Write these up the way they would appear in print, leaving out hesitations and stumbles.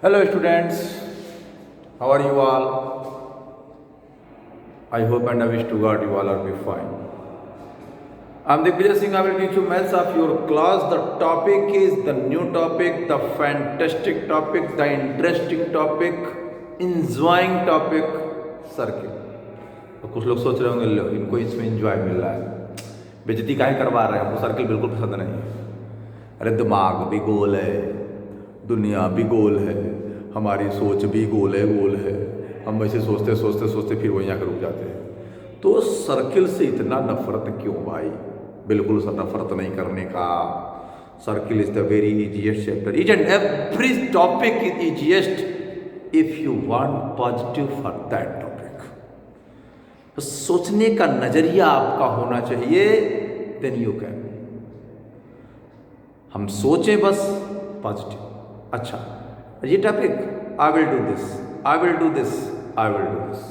Hello students, how are you all? I hope and I wish to God you all are be fine. I am Digvijay Singh. I will teach you maths of your class. The topic is the new topic, the fantastic topic, the interesting topic, enjoying topic, circle. तो कुछ लोग सोच रहे होंगे लो इनको इसमें enjoy मिल रहा है, बेइज्जती काहे करवा रहे हैं, हमको सर्किल बिल्कुल पसंद नहीं है। अरे दिमाग भी गोल है, दुनिया भी गोल है, हमारी सोच भी गोल है, हम वैसे सोचते सोचते सोचते फिर वहीं आकर रुक जाते हैं। तो सर्किल से इतना नफरत क्यों भाई? बिल्कुल सा नफरत नहीं करने का। Circle is the very easiest chapter. Each and every topic is easiest if you want positive for that topic. तो सोचने का नजरिया आपका होना चाहिए, देन यू कैन। हम सोचें बस पॉजिटिव। अच्छा, ये topic I will do this, I will do this, I will do this.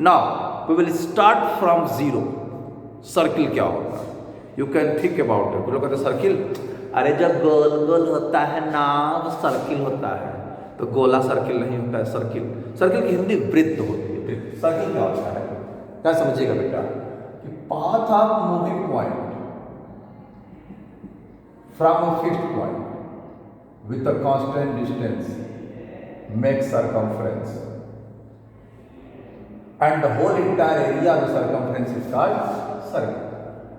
Now we will start from zero. Circle क्या होता है? You can think about it. लोग कहते हैं सर्किल, अरे जब गोल गोल होता है ना वो सर्किल होता है। तो गोला सर्किल नहीं होता है। सर्किल की हिंदी वृत्त होती है। वृत्त सर्किल क्या होता है? क्या समझिएगा बेटा कि path of moving point from a fixed point with a constant distance makes circumference, and the whole entire area of the circumference is called circle.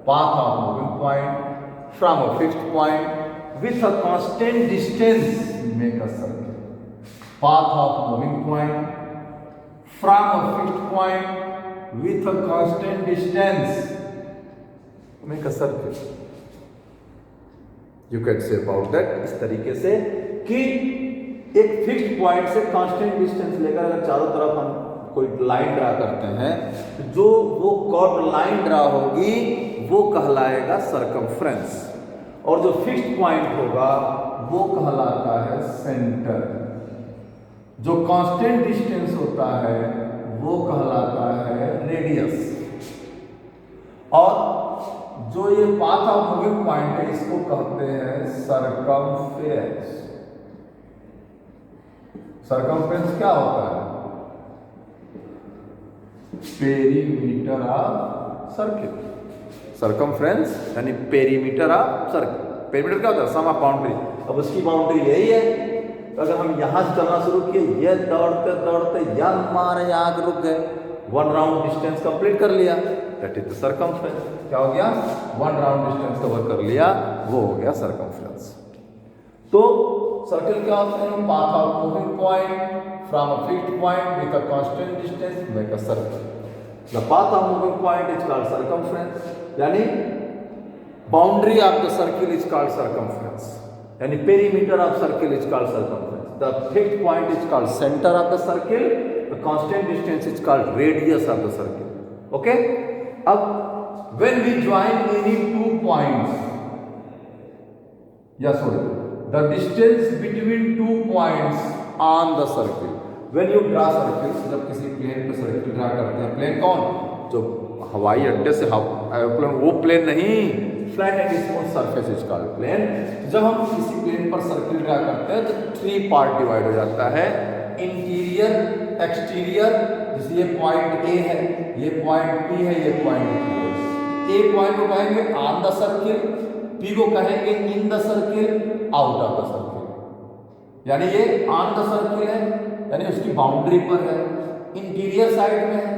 Path of moving point from a fixed point with a constant distance make a circle. Path of moving point from a fixed point with a constant distance make a circle. You can say about that इस तरीके से कि एक fixed point से constant distance लेकर अगर चारों तरफ हम कोई लाइन ड्रा करते हैं तो जो वो कर्व लाइन ड्रा होगी वो कहलाएगा सरकमफ्रेंस, और जो फिक्स्ड पॉइंट होगा वो कहलाता है सेंटर। जो कांस्टेंट डिस्टेंस होता है वो कहलाता है रेडियस, और जो ये पाथ ऑफ मूविंग पॉइंट है इसको कहते हैं सरकमफेरेंस। सरकमफेरेंस क्या होता है? Perimeter of circle. सरकमफ्रेंस यानी पेरीमीटर ऑफ सर्किल। पेरीमीटर क्या होता है? सम ऑफ बाउंड्री। अब उसकी बाउंड्री यही है, तो अगर हम यहां से चलना शुरू किए, ये दौड़ते दौड़ते या हमारे यहाँ रुक गए, वन राउंड डिस्टेंस कंप्लीट कर लिया, दैट इज द सरकमफ्रेंस। क्या हो गया? वन राउंड डिस्टेंस कवर कर लिया, वो हो गया सरकमफ्रेंस। तो सर्किल क्या होता है? Path of moving point from a fixed point with a constant distance make a circle. The path of moving point is called circumference, यानी boundary of the circle is called circumference, यानी perimeter of circle is called circumference. The fixed point is called centre of the circle, the constant distance is called radius of the circle. Okay, अब when we join any two points, the distance between two points on the circle, when you draw circles, जब किसी plane पे circle draw करते हैं, plane कौन? जो हवाई अड्डे से एरोप्लेन, वो प्लेन नहीं, flat and smooth surface is called plane. जब हम किसी प्लेन पर सर्किल ड्रा करते हैं तो थ्री पार्ट डिवाइड हो जाता है, इंटीरियर, एक्सटीरियर। जैसे ये पॉइंट ए है, ये पॉइंट बी है, ये पॉइंट बी है। ए पॉइंट को कहेंगे ऑन द सर्किल, बी को कहेंगे in the circle, out of the circle. यानी ये ऑन द सर्किल है, यानी उसकी बाउंड्री पर है, इंटीरियर साइड में है,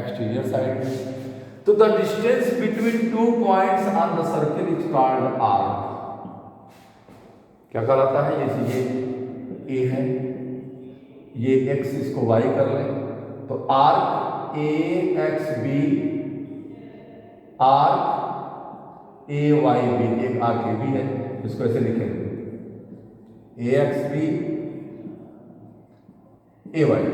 एक्सटीरियर साइड में। तो the distance between two points on the circle is called arc. क्या कहलाता है? ये ए है, ये एक्स, इसको वाई कर लें तो arc A X B, arc A Y B, एक आर्क ए बी है, इसको ऐसे लिखेंगे A X B A Y.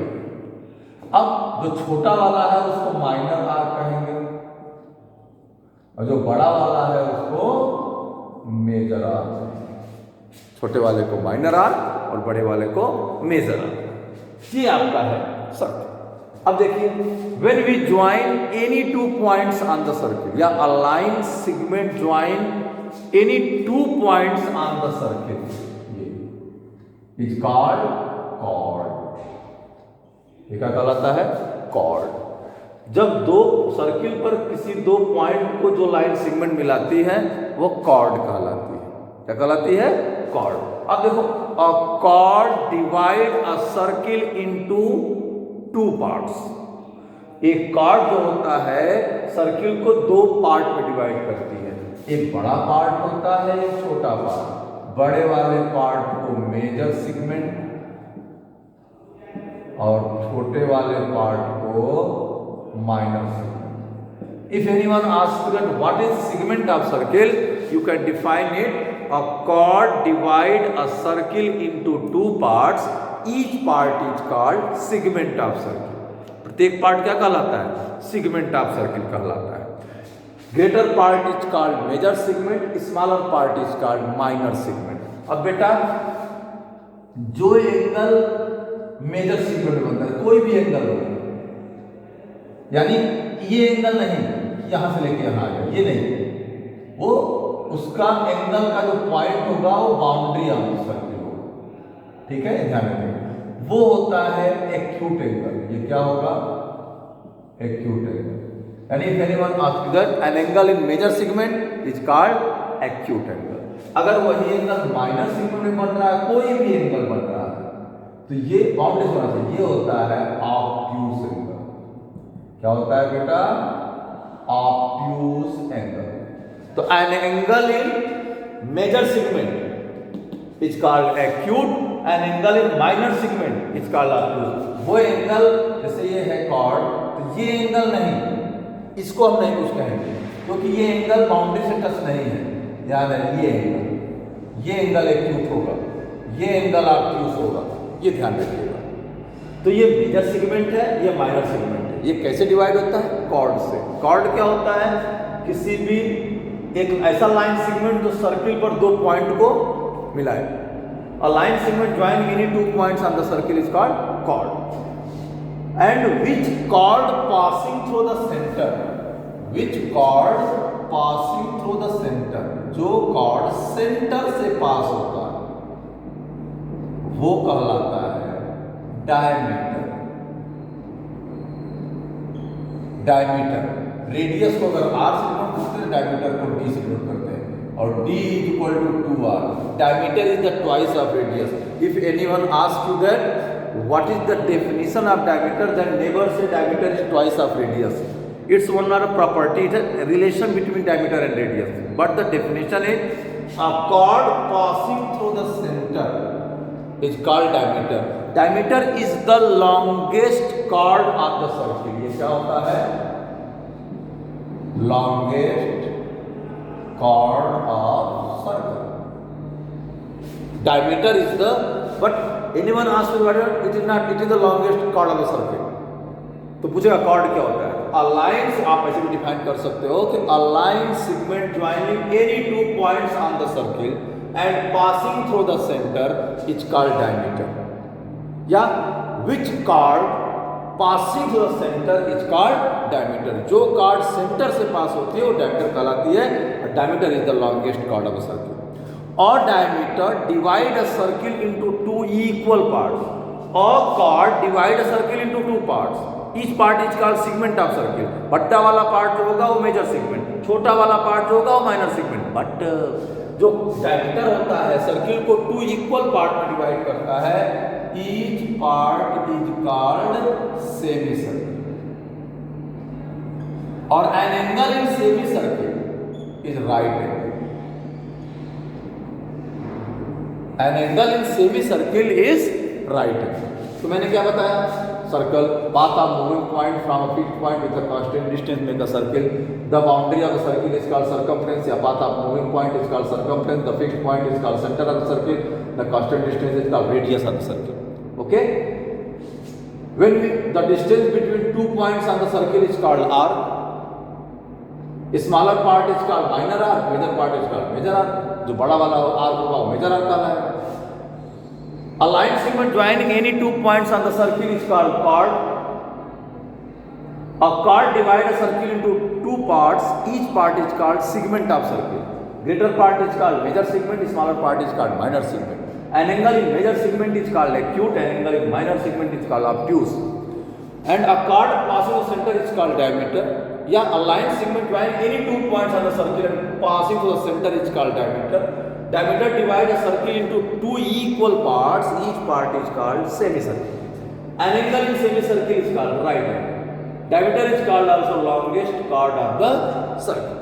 B जो छोटा वाला है उसको माइनर आर्क कहेंगे, और जो बड़ा वाला है उसको मेजर आर्क। छोटे वाले को माइनर आर्क और बड़े वाले को मेजर आर्क। ये आपका है सर्किल। अब देखिए, when we join any two points on the circle, या a line segment join any two points on the circle, is called chord. ये क्या कहलाता है? कॉर्ड। जब दो सर्किल पर किसी दो पॉइंट को जो लाइन सेगमेंट मिलाती है वो कॉर्ड कहलाती है। क्या कहलाती है? कॉर्ड। अब देखो, अ chord divide a circle into two parts. एक कॉर्ड जो होता है सर्किल को दो पार्ट में डिवाइड करती है। एक बड़ा पार्ट होता है, एक छोटा पार्ट। बड़े वाले पार्ट को मेजर सेगमेंट और छोटे वाले पार्ट को minor segment. If anyone asks that what is segment of circle, you can define it, a chord divide a circle into two parts, each part is called segment of circle. प्रत्येक part क्या कहलाता है? Segment of circle कहलाता है। Greater part is called major segment, smaller part is called minor segment. अब बेटा, जो angle measure segment बनता है, कोई भी एंगल हो, यानी ये एंगल नहीं यहां से लेके यहां आ गया, ये नहीं, वो उसका एंगल का जो पॉइंट होगा वो बाउंड्री ऑफ सर्किल होगा। ठीक है, ध्यान रखिए, वो होता है एक्यूट एंगल। ये क्या होगा? Acute angle. यानी if anyone asks that an angle in major segment is called acute angle. अगर वही एंगल माइनर सेगमेंट में बन रहा है, कोई भी एंगल बन रहा है, तो ये बाउंड्री होना चाहिए, ये होता है ऑब्ट्यूज एंगल। क्या होता है बेटा? Obtuse angle. तो an angle in major segment is called acute, an angle in minor segment is called obtuse. वो एंगल, जैसे ये है कॉर्ड, तो ये एंगल नहीं, इसको हम नहीं कुछ कहेंगे क्योंकि ये एंगल बाउंड्री से टच नहीं है। याद है, ये एंगल एक्यूट होगा, ये एंगल ऑब्ट्यूज होगा, ये ध्यान रखिएगा। तो ये मेजर सेगमेंट है, ये माइनर सेगमेंट है। ये कैसे डिवाइड होता है? कॉर्ड से। कॉर्ड क्या होता है? किसी भी एक ऐसा लाइन सेगमेंट जो सर्किल पर दो पॉइंट को मिलाए। A line segment joining any two points on the circle is called chord. And which chord passing through the center? Which chord passing through the center? जो chord सेंटर से पास होता है वो कहलाता है डायमीटर। डायमीटर, रेडियस को अगर r से डिनोट करते हैं, डायमीटर को d से डिनोट करते हैं, और d is equal to 2r। Diameter is the twice of radius. If anyone ask you that what is the definition of diameter, then never say diameter is twice of radius. It's one of the property, the relation between diameter and radius, but the definition is a chord passing through the center is called diameter. Diameter is the longest chord of the circle. ये क्या होता है? longest chord of circle. Diameter is the, but anyone asks me whether it is not, it is the longest chord of the circle. तो पूछेगा chord क्या होता है? A line, आप ऐसे भी डिफाइन कर सकते हो कि a line segment joining any two points on the circle and passing through the center is called diameter. या which chord passing through the center is called diameter. जो chord center से पास होती है वो diameter कहलाती है, और diameter is the longest chord of a circle. Or diameter divide a circle into two equal parts, or chord divide a circle into two parts. Each part is called segment of circle. बट्टा वाला part जो होगा वो major segment, छोटा वाला part जो होगा वो माइनर सेगमेंट। बट जो डायमीटर होता है सर्किल को टू इक्वल पार्ट में डिवाइड करता है, each part is called semi circle. और an angle in semi circle is right angle. An angle in semicircle is right angle. तो मैंने क्या बताया? Circle, path of moving point from a fixed point with a constant distance make a circle. The boundary of the circle is called circumference. या path of moving point is called circumference. The fixed point is called center of the circle. The constant distance is called radius of the circle. Okay? When the distance between two points on the circle is called r. Smaller part is called minor arc, major part is called major arc. जो बड़ा वाला arc होगा वो major arc कहलाएगा। A line segment joining any two points on the circle is called chord. A chord divides a circle into two parts. Each part is called segment of circle. Greater part is called major segment, smaller part is called minor segment. An angle in major segment is called acute, an angle in minor segment is called obtuse. And a chord passing the center is called diameter. Yeah, a line segment joining any 2 points on the circle and passing to the center is called diameter. Diameter divides a circle into 2 equal parts. Each part is called semicircle. An angle in semicircle is called right angle. Diameter is called also longest chord of the circle.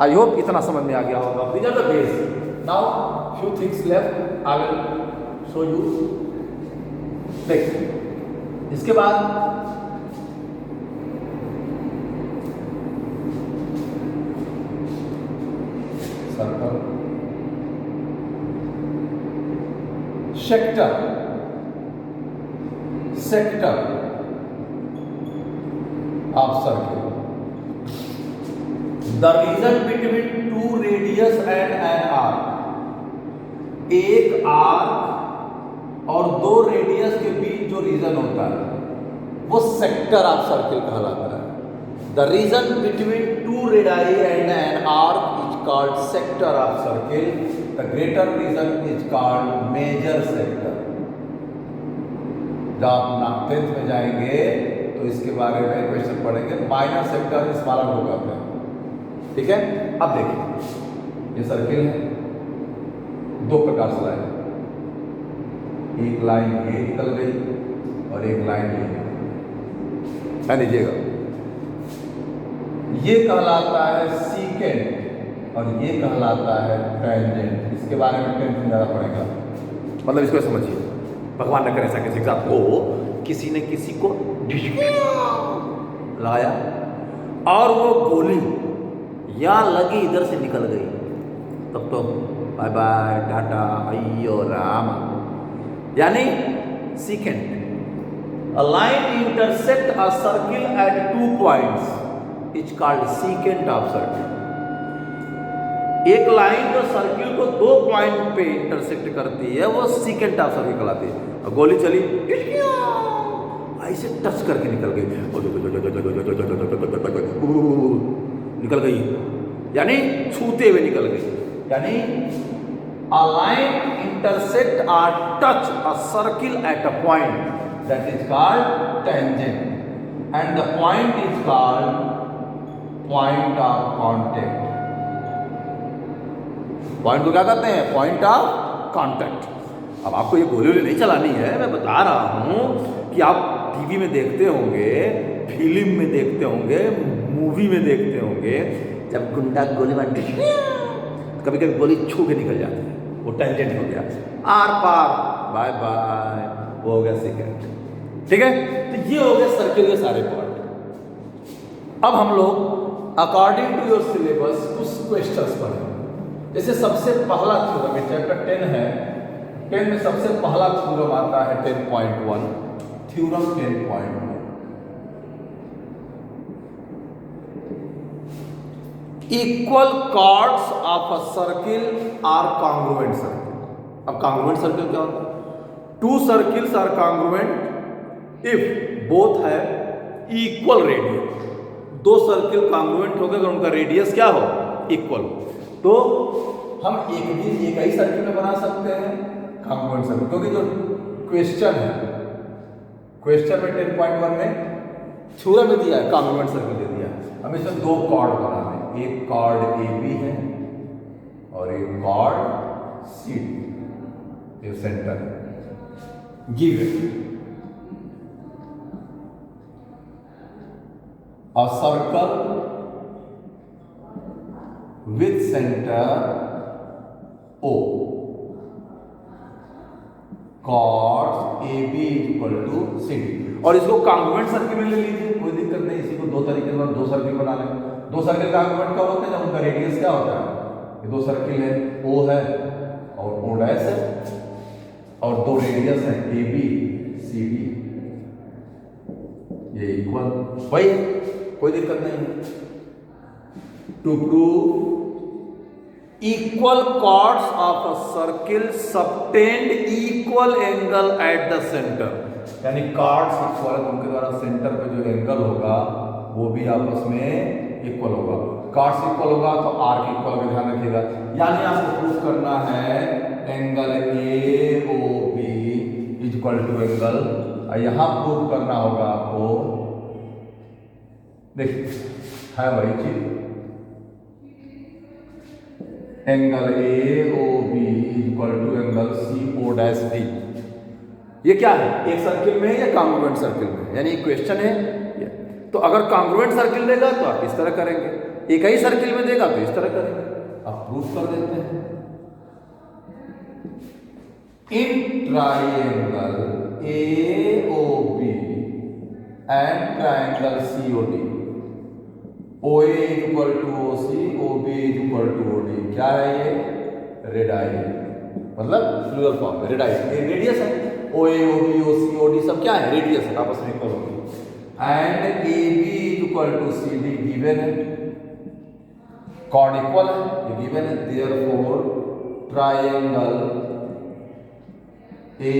I hope इतना समझ में आ गया होगा. These are the base. Now few things left. I will show you. Next. इसके बाद circle, sector, sector of circle. The region between 2 radius and an arc. एक arc और 2 radius के बीच जो रीजन होता है वो सेक्टर ऑफ सर्कल कहलाता है. The region between 2 radii and an arc is called sector of circle. The greater region is called major sector. जब आप 10th में जाएंगे तो इसके बारे में क्वेश्चन पढ़ेंगे. माइनर सेक्टर स्मॉलर हो जाते हैं. ठीक है. अब देखिए ये सर्कल है, 2 प्रकार से लाइन. एक लाइन ये निकल गई और एक लाइन ये निकल गई. ध्यान दीजिएगा, ये कहलाता है सीकेंट और ये कहलाता है टेंजेंट. इसके बारे में टेंशन ज़्यादा पड़ेगा. मतलब इसको समझिए, भगवान न करे ऐसा किसी के साथ हो, किसी ने किसी को लाया और वो गोली या लगी इधर से निकल गई, तब तो बाय बाय टाटा अय्यो राम. यानी secant. A line intersect a circle at 2 points. It's called secant of circle. एक लाइन जो सर्किल को 2 पॉइंट पे इंटरसेक्ट करती है वो सीकेंट ऑफ सर्किल कहलाती है. और गोली चली ऐसे टच करके निकल गई, निकल गई, यानी छूते हुए निकल गई. यानी a line intersect or touch a circle at a point, that is called tangent, and the point is called point of contact. Point को क्या कहते हैं? Point of contact. अब आपको ये गोली नहीं चलानी है, मैं बता रहा हूं कि आप टीवी में देखते होंगे, फिल्म में देखते होंगे, मूवी में देखते होंगे, जब गुंडा गोली मारते कभी कभी गोली छू के निकल जाती है, वो टेंजेंट हो गया, आर पार, बाय बाय, वो हो गया सेकेंड. ठीक है. तो ये हो गए सर्किल के सारे पार्ट. अब हम लोग अकॉर्डिंग टू योर सिलेबस कुछ क्वेश्चंस पढ़ेंगे. जैसे सबसे पहला थ्योरम, चैप्टर 10 है, 10 में सबसे पहला थ्योरम आता है 10.1. Theorem 10.1. Equal chords of a circle are congruent circle. अब कॉन्ग्रुएंट सर्किल क्या होता है? 2 circles are congruent if both है इक्वल रेडियस. 2 सर्किल कॉन्ग्रुएंट हो गए अगर उनका रेडियस क्या हो? इक्वल हो. तो हम एक ही सर्किल में बना सकते हैं कॉन्ग्रुएंट सर्किल, क्योंकि जो क्वेश्चन है, क्वेश्चन में 10.1 में थ्योरम में दिया है, कॉन्ग्रुएंट सर्किल दे दिया है. हम इसमें 2 कॉर्ड बनाने, एक कॉर्ड AB है और एक कॉर्ड CD, ये सेंटर है. Given a circle with center O, chords AB equal to CD. और इसको कॉन्ग्रुएंट सर्किल में ले लीजिए, कोई दिक्कत नहीं. इसी को 2 तरीके से 2 सर्किल बना लें. 2 सर्किल कॉन्ग्रुएंट कब होते हैं? जब उनका रेडियस क्या होता है? ये 2 सर्किल है, O है और O डैश है, और 2 रेडियस है AB CD, ये इक्वल वही है, कोई दिक्कत नहीं है. To prove equal chords of a circle subtend equal angle at the centre. यानी कॉर्ड्स इक्वल, उनके द्वारा सेंटर पे जो एंगल होगा वो भी आपस में इक्वल होगा. कॉर्ड्स इक्वल होगा तो आर्क इक्वल का ध्यान रखिएगा. यानी आपको प्रूव करना है angle A O B is equal to angle, यहां प्रूव करना होगा आपको, देखिए है वही चीज, angle A O B is equal to angle C O dash D. ये क्या है, एक सर्किल में है या कॉन्ग्रुएंट सर्किल में, यानी क्वेश्चन है ये। तो अगर कॉन्ग्रुएंट सर्किल देगा तो आप इस तरह करेंगे, एक ही सर्किल में देगा तो इस तरह करेंगे। आप प्रूफ कर देते हैं, in triangle A O B and triangle C O D, O A is equal to O C, O B is equal to O D, क्या है ये, रेडाई, मतलब फ्लूअल फॉर्म में रेडाई, ये रेडियस है, O A O B O C O D सब क्या है, रेडियस है, आपस में इक्वल होंगे। And A B is equal to C D given है, कॉर्ड इक्वल है, ये गिवन है, therefore triangle A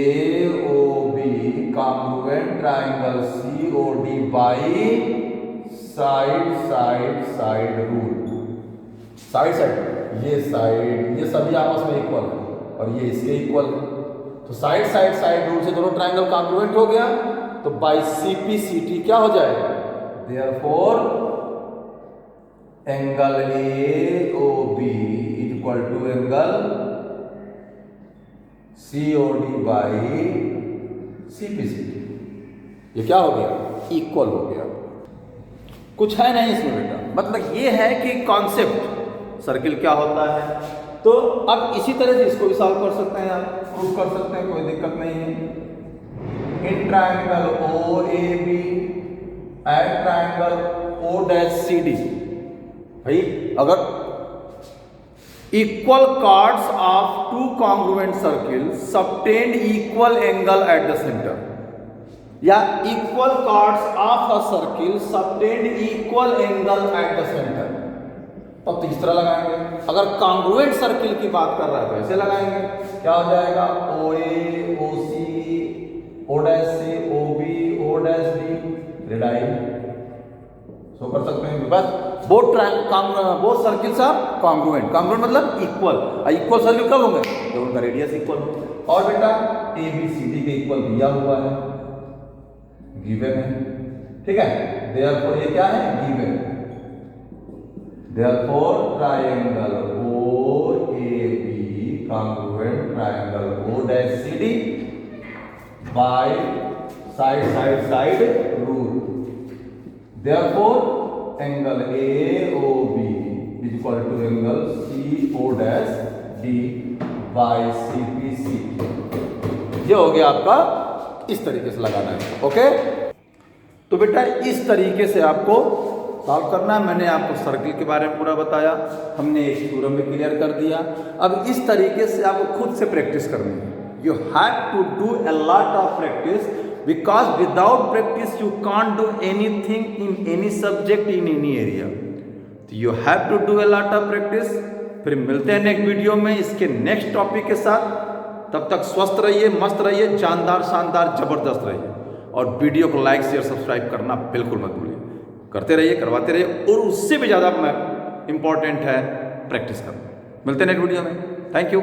O B congruent triangle C O D by side side side rule, side side, ये side ये सभी आपस में इक्वल है और ये इसके इक्वल है, तो साइड साइड साइड रूल से दोनों ट्राइंगल कॉन्ग्रुएंट हो गया, तो by C P C T क्या हो जाएगा, therefore angle A O B is equal to angle C O D by C P C T, ये क्या हो गया, इक्वल हो गया। कुछ है नहीं इसमें बेटा, मतलब ये है कि कॉन्सेप्ट सर्किल क्या होता है। तो अब इसी तरह से इसको भी सॉल्व कर सकते हैं, आप प्रूफ कर सकते हैं, कोई दिक्कत नहीं है। In triangle O A B and triangle O dash C D, भाई अगर equal chords of two congruent circle subtend equal angle at the centre, या equal chords of a circle subtend equal angle at the centre, तब तीसरा लगाएंगे। अगर congruent circle की बात कर रहा है तो ऐसे लगाएंगे, क्या हो जाएगा, O A O C O dash C O B O dash D radii, so कर सकते हैं। बस both circles are congruent, congruent मतलब इक्वल, इक्वल सर्किल कब होंगे, जब उनका रेडियस इक्वल हो। और बेटा ए बी सी डी के इक्वल दिया हुआ है, गिवन है, ठीक है, देयरफॉर ये क्या है, given, therefore triangle O A B congruent triangle O dash C D by side side side rule, therefore angle A O B is equal to angle C O dash D by C P C, ये हो गया आपका, इस तरीके से लगाना है, okay. तो बेटा इस तरीके से आपको सॉल्व करना है। मैंने आपको सर्किल के बारे में पूरा बताया, हमने एक थ्योरम भी क्लियर कर दिया। अब इस तरीके से आपको खुद से प्रैक्टिस करनी है, you have to do a lot of practice, because without practice you can't do anything in any subject in any area. तो you have to do a lot of practice. फिर मिलते हैं नेक्स्ट वीडियो में इसके next topic के साथ। तब तक स्वस्थ रहिए, मस्त रहिए, जानदार शानदार जबरदस्त रहिए, और वीडियो को लाइक शेयर सब्सक्राइब करना बिल्कुल मत भूलिए। करते रहिए, करवाते रहिए, और उससे भी ज़्यादा इंपॉर्टेंट है प्रैक्टिस करना। मिलते हैं नेक्स्ट वीडियो में, थैंक यू।